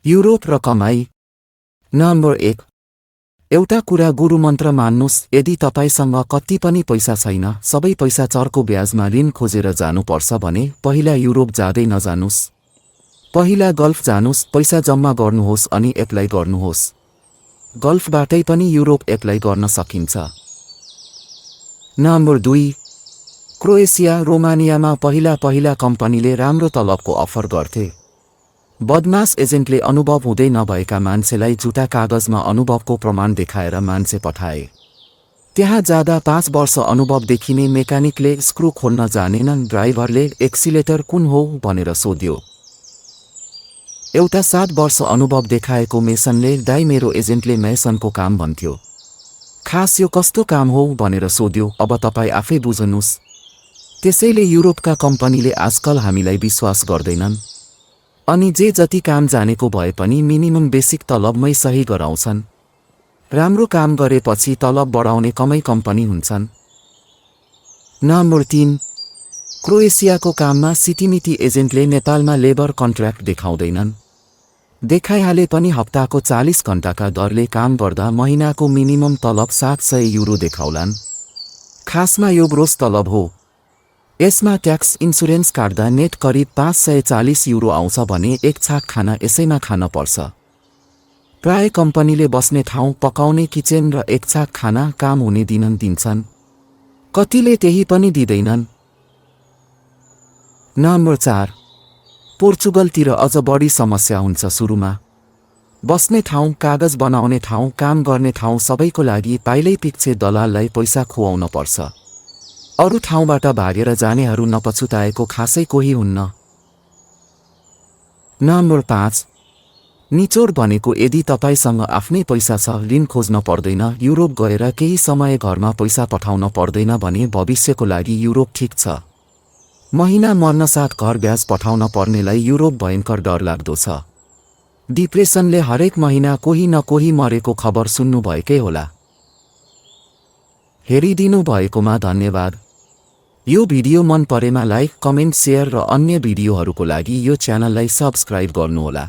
Europe र कमाई। Number 1। एउटा कुरा गुरु मन्त्र मान्नुस्, यदि तपाईसँग कति पनि पैसा छैन, सबै पैसा चर्को ब्याजमा ऋण खोजेर जानुपर्छ भने पहिला युरोप जाँदै नजानुस्। पहिला गल्फ जानुस्, पैसा जम्मा गर्नुहोस् अनि एप्लाई गर्नुहोस्। गल्फबाटै पनि युरोप एप्लाई गर्न सकिन्छ। नम्बर 2। क्रोएसिया, रोमानियामा पहिला कम्पनीले राम्रो तलबको अफर गर्थे। बदमास एजेन्टले अनुभव हुँदै नभएका मान्छेलाई झुटा कागजमा अनुभवको प्रमाण देखाएर मान्छे पठाए। त्यहाँ जाँदा 5 वर्ष अनुभव देखिने मेकानिकले स्क्रु खोल्न जानेनन्, ड्राइभरले एक्सिलेटर कुन हो भनेर सोध्यो। एउटा 7 वर्ष अनुभव देखाएको मेसनले दाइ मेरो एजेन्टले मेसनको काम भन्थ्यो, खास यो कस्तो काम हो भनेर सोध्यो। अब तपाईँ आफै बुझ्नुस्। त्यसैले युरोपका कम्पनीले आजकल हामीलाई विश्वास गर्दैनन् अनि जे जति काम जानेको भए पनि मिनिमम बेसिक तलबमै सही गराउँछन्। राम्रो काम गरेपछि तलब बढाउने कमै कम्पनी हुन्छन्। नम्बर 3। क्रोएसियाको काममा सिटिमिटी एजेन्टले नेपालमा लेबर कन्ट्र्याक्ट देखाउँदैनन्। देखाइहाले पनि हप्ताको 40 घण्टाका दरले काम गर्दा महिनाको मिनिमम तलब 700 युरो देखाउलान्। खासमा यो ग्रोस तलब हो। यसमा ट्याक्स इन्सुरेन्स काट्दा नेट करिब 540 युरो आउँछ भने एक छाक खाना यसैमा खान पर्छ। प्राय कम्पनीले बस्ने ठाउँ, पकाउने किचन र एक छाक खाना काम हुने दिन्छन्। कतिले त्यही पनि दिँदैनन्। नम्बर 4। पोर्चुगलतिर अझ बढी समस्या हुन्छ। सुरुमा बस्ने ठाउँ, कागज बनाउने ठाउँ, काम गर्ने ठाउँ सबैको लागि पाइलै पिच्छे दलाललाई पैसा खुवाउन पर्छ। अरू ठाउँबाट भागेर जानेहरू नपछुताएको खासै कोही हुन्न। नम्बर 5। निचोड भनेको यदि तपाईसँग आफ्नै पैसा छ, ऋण खोज्न पर्दैन, युरोप गएर केही समय घरमा पैसा पठाउन पर्दैन भने भविष्यको लागि युरोप ठिक छ। महिना मर्नसाथ घर ब्याज पठाउन पर्नेलाई युरोप भयङ्कर डरलाग्दो छ। डिप्रेसनले हरेक महिना कोही न कोही मरेको खबर सुन्नुभएकै होला। हेरिदिनु भएकोमा धन्यवाद। यो भिडियो मन परेमा लाइक, कमेन्ट, सेयर र अन्य भिडियोहरूको लागि यो च्यानललाई सब्स्क्राइब गर्नुहोला।